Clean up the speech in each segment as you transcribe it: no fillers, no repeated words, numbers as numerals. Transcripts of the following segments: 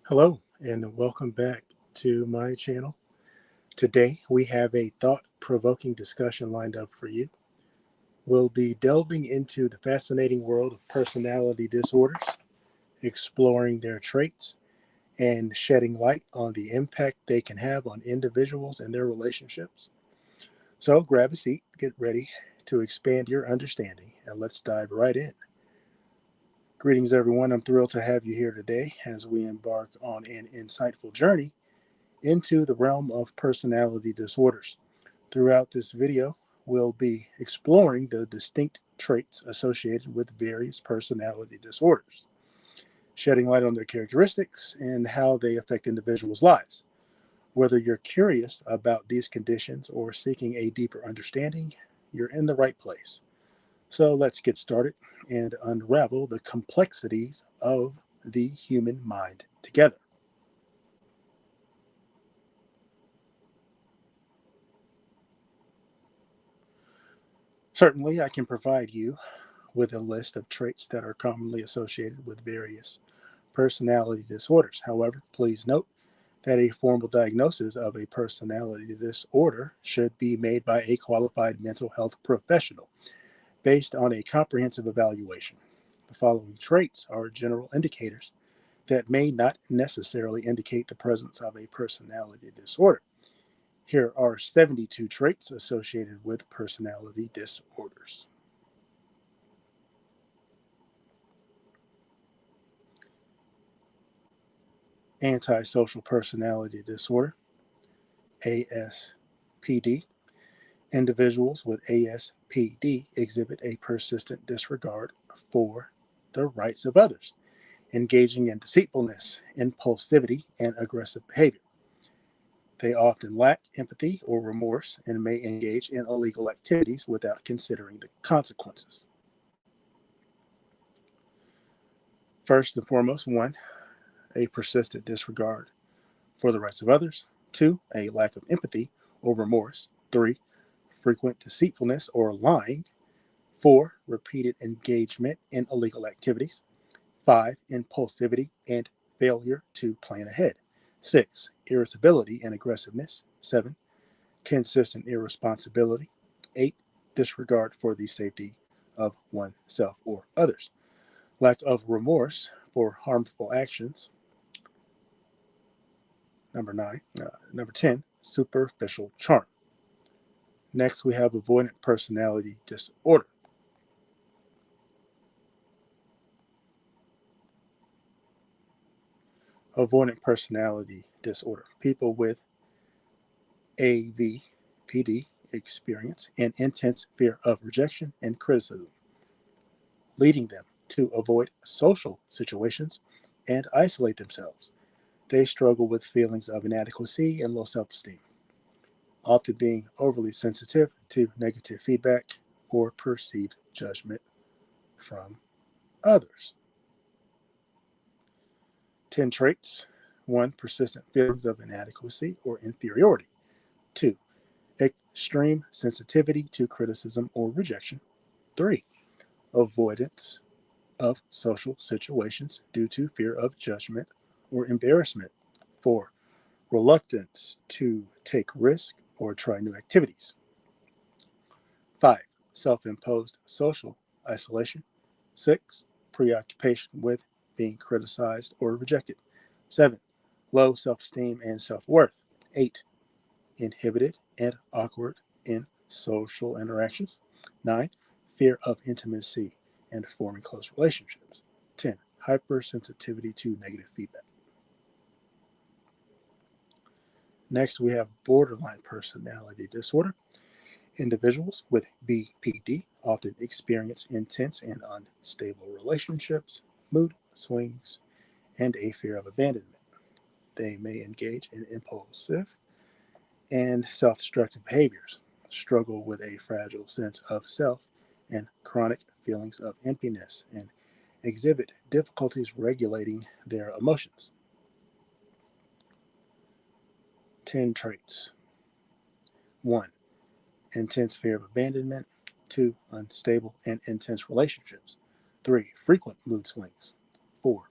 Hello, and welcome back to my channel. Today, we have a thought provoking discussion lined up for you. We'll be delving into the fascinating world of personality disorders, exploring their traits, and shedding light on the impact they can have on individuals and their relationships. So, grab a seat, get ready to expand your understanding, and let's dive right in. Greetings, everyone. I'm thrilled to have you here today as we embark on an insightful journey into the realm of personality disorders. Throughout this video, we'll be exploring the distinct traits associated with various personality disorders, shedding light on their characteristics and how they affect individuals' lives. Whether you're curious about these conditions or seeking a deeper understanding, you're in the right place. So let's get started and unravel the complexities of the human mind together. Certainly, I can provide you with a list of traits that are commonly associated with various personality disorders. However, please note that a formal diagnosis of a personality disorder should be made by a qualified mental health professional based on a comprehensive evaluation. The following traits are general indicators that may not necessarily indicate the presence of a personality disorder. Here are 72 traits associated with personality disorders. Antisocial personality disorder, ASPD. Individuals with ASPD exhibit a persistent disregard for the rights of others, engaging in deceitfulness, impulsivity, and aggressive behavior. They often lack empathy or remorse and may engage in illegal activities without considering the consequences. First and foremost, one, a persistent disregard for the rights of others. Two, a lack of empathy or remorse. Three, frequent deceitfulness or lying. Four, repeated engagement in illegal activities. Five, impulsivity and failure to plan ahead. Six, irritability and aggressiveness. Seven, consistent irresponsibility. Eight, disregard for the safety of oneself or others. Lack of remorse for harmful actions. Number 10, superficial charm. Next, we have avoidant personality disorder. Avoidant personality disorder. People with AVPD experience an intense fear of rejection and criticism, leading them to avoid social situations and isolate themselves. They struggle with feelings of inadequacy and low self esteem, often being overly sensitive to negative feedback or perceived judgment from others. 10 traits. 1, persistent feelings of inadequacy or inferiority. 2, extreme sensitivity to criticism or rejection. 3, avoidance of social situations due to fear of judgment or embarrassment. 4, reluctance to take risks or try new activities. 5, self imposed social isolation. 6, preoccupation with being criticized or rejected. 7, low self esteem and self worth. 8, inhibited and awkward in social interactions. 9, fear of intimacy and forming close relationships. 10, hypersensitivity to negative feedback. Next, we have borderline personality disorder. Individuals with BPD often experience intense and unstable relationships, mood swings, and a fear of abandonment. They may engage in impulsive and self destructive behaviors, struggle with a fragile sense of self and chronic feelings of emptiness, and exhibit difficulties regulating their emotions. 10 traits. 1, intense fear of abandonment. 2, unstable and intense relationships. 3, frequent mood swings. 4,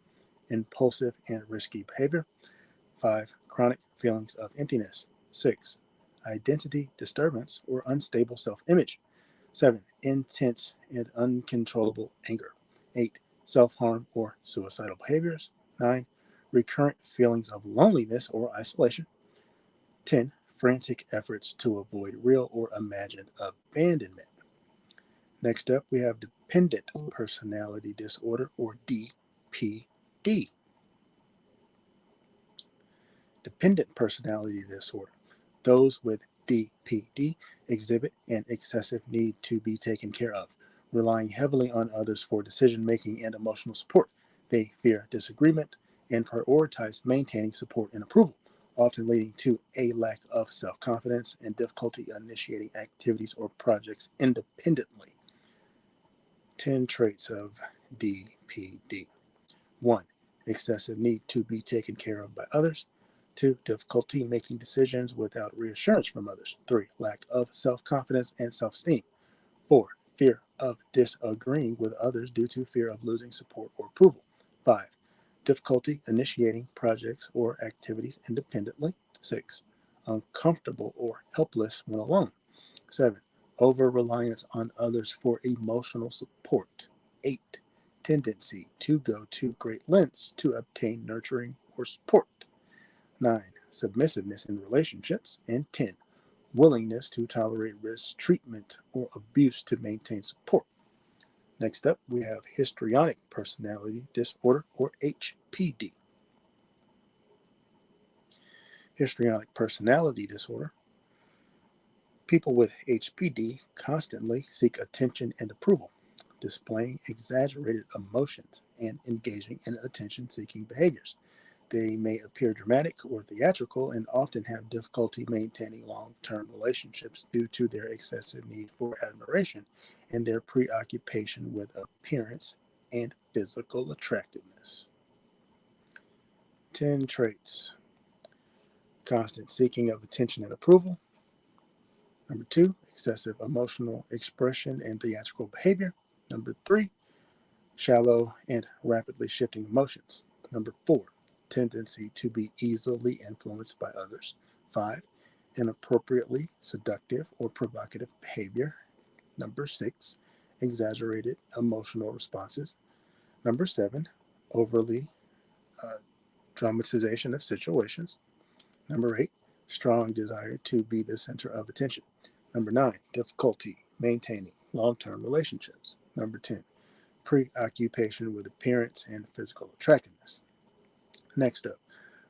impulsive and risky behavior. 5. Chronic feelings of emptiness. 6. Identity disturbance or unstable self-image. 7. Intense and uncontrollable anger. 8. Self-harm or suicidal behaviors. 9. Recurrent feelings of loneliness or isolation. 10. Frantic efforts to avoid real or imagined abandonment. Next up, we have dependent personality disorder or DPD. Dependent personality disorder. Those with DPD exhibit an excessive need to be taken care of, relying heavily on others for decision making and emotional support. They fear disagreement and prioritize maintaining support and approval, often leading to a lack of self confidence and difficulty initiating activities or projects independently. 10 traits of DPD. 1. Excessive need to be taken care of by others. 2. Difficulty making decisions without reassurance from others. 3. Lack of self-confidence and self-esteem. 4. Fear of disagreeing with others due to fear of losing support or approval. 5. Difficulty initiating projects or activities independently. 6. Uncomfortable or helpless when alone. 7. Over-reliance on others for emotional support. 8. Tendency to go to great lengths to obtain nurturing or support. 9. Submissiveness in relationships. And 10. Willingness to tolerate mistreatment or abuse to maintain support. Next up, we have histrionic personality disorder or HPD. Histrionic personality disorder. People with HPD constantly seek attention and approval, displaying exaggerated emotions and engaging in attention-seeking behaviors. They may appear dramatic or theatrical and often have difficulty maintaining long-term relationships due to their excessive need for admiration and their preoccupation with appearance and physical attractiveness. 10 traits. Constant seeking of attention and approval. Number 2, excessive emotional expression and theatrical behavior. Number 3, shallow and rapidly shifting emotions. Number 4, tendency to be easily influenced by others. 5, inappropriately seductive or provocative behavior. Number 6, exaggerated emotional responses. Number 7, overly dramatization of situations. Number 8, strong desire to be the center of attention. Number 9, difficulty maintaining long-term relationships. Number 10, preoccupation with appearance and physical attractiveness. Next up,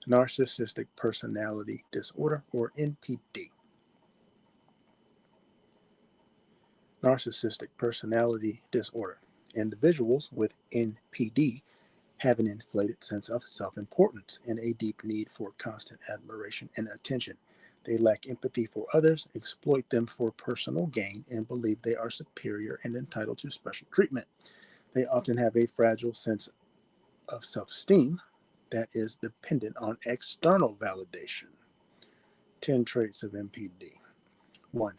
narcissistic personality disorder or NPD. Narcissistic personality disorder. Individuals with NPD have an inflated sense of self-importance and a deep need for constant admiration and attention. They lack empathy for others, exploit them for personal gain, and believe they are superior and entitled to special treatment. They often have a fragile sense of self-esteem that is dependent on external validation. 10 traits of NPD. 1.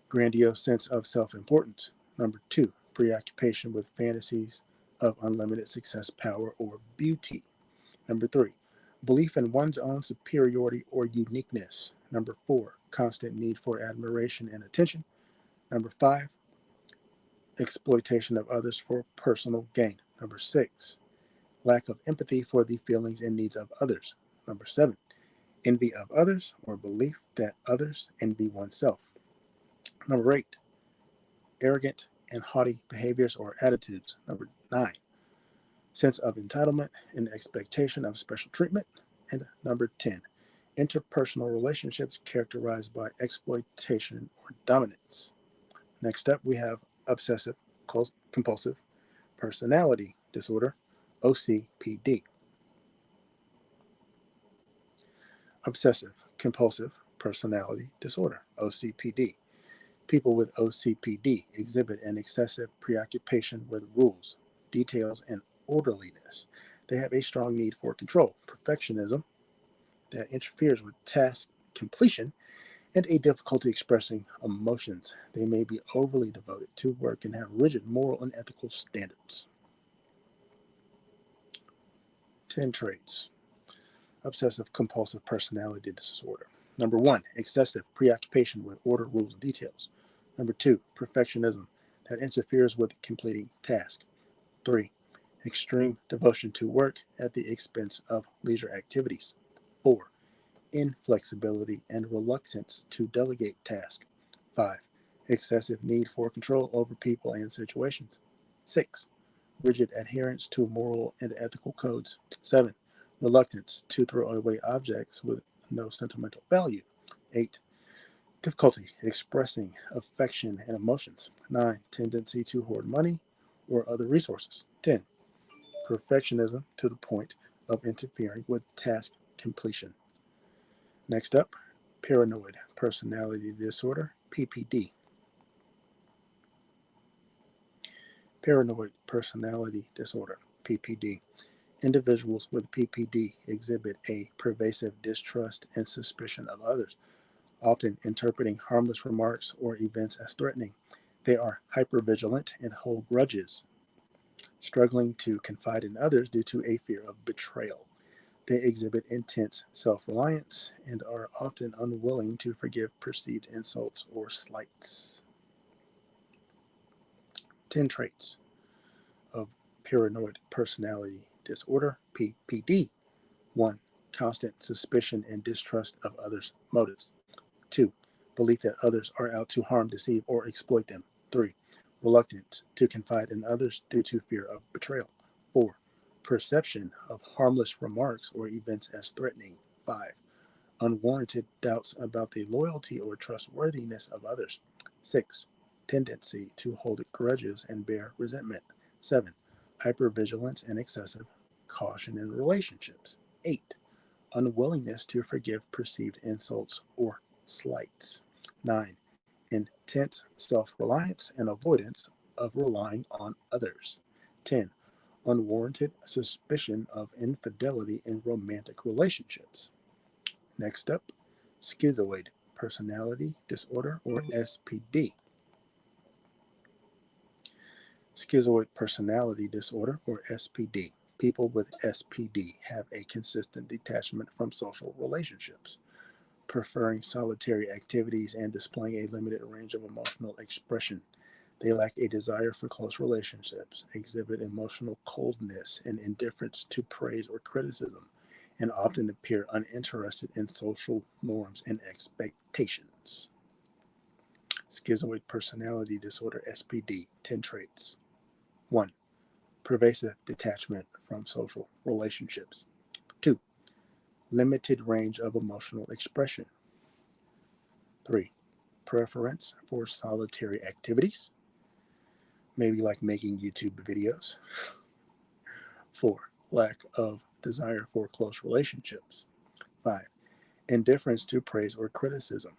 Grandiose sense of self-importance. Number 2. Preoccupation with fantasies of unlimited success, power, or beauty. Number 3. Belief in one's own superiority or uniqueness. Number 4. Constant need for admiration and attention. Number 5. Exploitation of others for personal gain. Number 6. Lack of empathy for the feelings and needs of others. Number 7. Envy of others or belief that others envy oneself. Number 8. Arrogant and haughty behaviors or attitudes. Number 9. Sense of entitlement and expectation of special treatment. And number 10. Interpersonal relationships characterized by exploitation or dominance. Next up, we have obsessive compulsive personality disorder, OCPD. Obsessive compulsive personality disorder, OCPD. People with OCPD exhibit an excessive preoccupation with rules, details, and orderliness. They have a strong need for control, perfectionism that interferes with task completion, and a difficulty expressing emotions. They may be overly devoted to work and have rigid moral and ethical standards. 10 traits. Obsessive compulsive personality disorder. Number 1, excessive preoccupation with order, rules, and details. Number 2, perfectionism that interferes with completing tasks. 3, extreme devotion to work at the expense of leisure activities. 4, inflexibility and reluctance to delegate tasks. 5, excessive need for control over people and situations. 6, rigid adherence to moral and ethical codes. 7, reluctance to throw away objects with no sentimental value. 8, difficulty expressing affection and emotions. 9, tendency to hoard money or other resources. 10, perfectionism to the point of interfering with task completion. Next up, paranoid personality disorder, PPD. Paranoid personality disorder, PPD. Individuals with PPD exhibit a pervasive distrust and suspicion of others, often interpreting harmless remarks or events as threatening. They are hypervigilant and hold grudges, struggling to confide in others due to a fear of betrayal. They exhibit intense self-reliance and are often unwilling to forgive perceived insults or slights. 10 traits of paranoid personality disorder, PPD. 1, constant suspicion and distrust of others' motives. 2, belief that others are out to harm, deceive, or exploit them. 3, reluctance to confide in others due to fear of betrayal. 4, perception of harmless remarks or events as threatening. 5, unwarranted doubts about the loyalty or trustworthiness of others. 6, tendency to hold grudges and bear resentment. 7, hypervigilance and excessive caution in relationships. 8, unwillingness to forgive perceived insults or slights. 9, intense self-reliance and avoidance of relying on others. 10, unwarranted suspicion of infidelity in romantic relationships. Next up, schizoid personality disorder or SPD. Schizoid personality disorder or SPD. People with SPD have a consistent detachment from social relationships, preferring solitary activities and displaying a limited range of emotional expression. They lack a desire for close relationships, exhibit emotional coldness and indifference to praise or criticism, and often appear uninterested in social norms and expectations. Schizoid personality disorder, SPD, 10 traits. 1, pervasive detachment from social relationships. 2, limited range of emotional expression. 3, preference for solitary activities, maybe like making YouTube videos. 4, lack of desire for close relationships. 5, indifference to praise or criticism.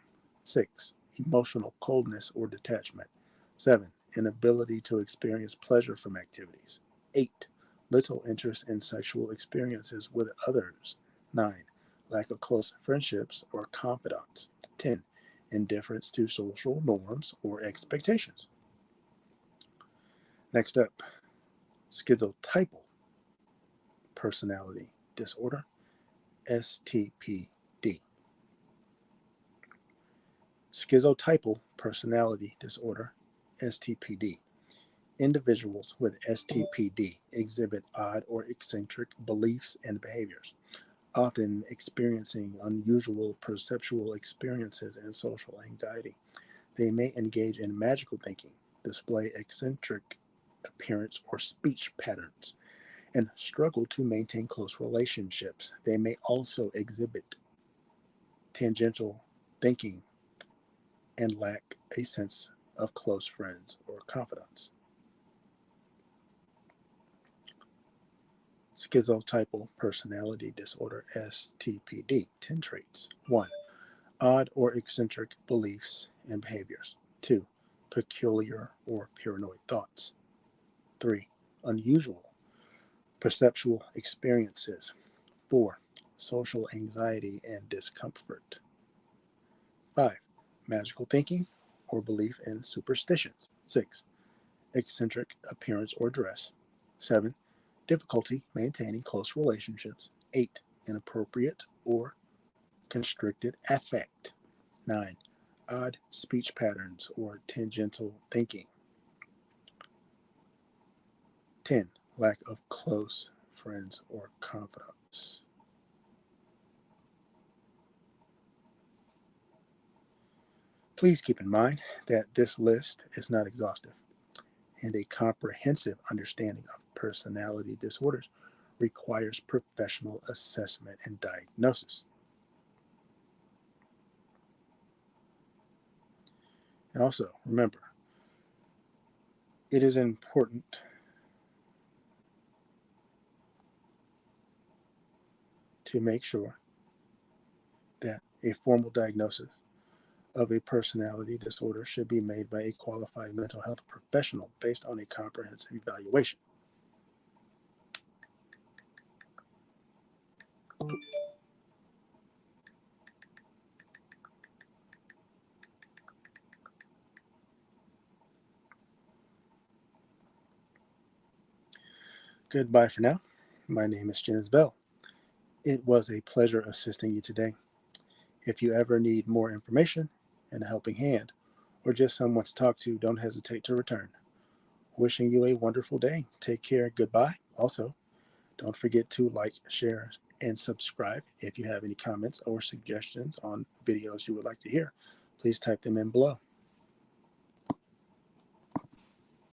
6, emotional coldness or detachment. 7, inability to experience pleasure from activities. 8, little interest in sexual experiences with others. 9, lack of close friendships or confidants. 10, indifference to social norms or expectations. Next up, schizotypal personality disorder, STPD. Schizotypal personality disorder, STPD. Individuals with STPD exhibit odd or eccentric beliefs and behaviors, often experiencing unusual perceptual experiences and social anxiety. They may engage in magical thinking, display eccentric appearance or speech patterns, and struggle to maintain close relationships. They may also exhibit tangential thinking and lack a sense of close friends or confidants. Schizotypal personality disorder, STPD, 10 traits. 1, odd or eccentric beliefs and behaviors. 2, peculiar or paranoid thoughts. 3, unusual perceptual experiences. 4, social anxiety and discomfort. 5, magical thinking or belief in superstitions. 6, eccentric appearance or dress. 7, difficulty maintaining close relationships. 8, inappropriate or constricted affect. 9, odd speech patterns or tangential thinking. 10, lack of close friends or confidants. Please keep in mind that this list is not exhaustive, and a comprehensive understanding of personality disorders requires professional assessment and diagnosis. And also, remember, it is important to make sure that a formal diagnosis of a personality disorder should be made by a qualified mental health professional based on a comprehensive evaluation. Goodbye for now. My name is Janice Bell. It was a pleasure assisting you today. If you ever need more information and a helping hand, or just someone to talk to, don't hesitate to return. Wishing you a wonderful day. Take care. Goodbye. Also, don't forget to like, share, and subscribe. If you have any comments or suggestions on videos you would like to hear, please type them in below.